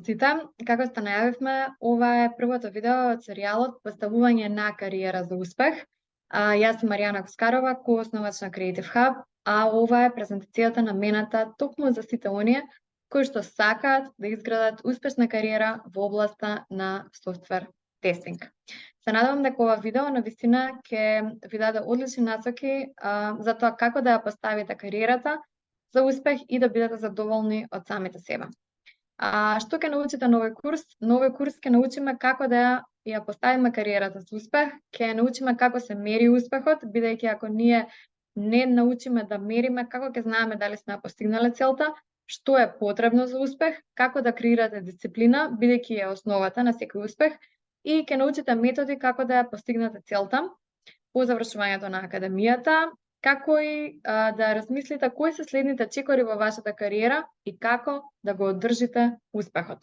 Сите, како што најавивме, ова е првото видео од серијалот Поставување на кариера за успех. Јас сум Маријана Коскарова, коосновач на Creative Hub, а ова е презентацијата намената токму за сите оние кои што сакаат да изградат успешна кариера во областа на софтвер тестинг. Се надевам дека ова видео навистина ќе ви даде одлични насоки за тоа како да ја поставите кариерата за успех и да бидете задоволни од самите себе. Што ќе научите на овој курс? На овој курс ќе научиме како да ја поставиме кариерата за успех, ќе научиме како се мери успехот, бидејќи ако ние не научиме да мериме, како ќе знаеме дали сме постигнале целта, што е потребно за успех, како да креирате дисциплина, бидејќи е основата на секој успех, и ќе научите методи како да ја постигнете целта по завршувањето на академијата, како и да размислите кои се следните чекори во вашата кариера и како да го одржите успехот.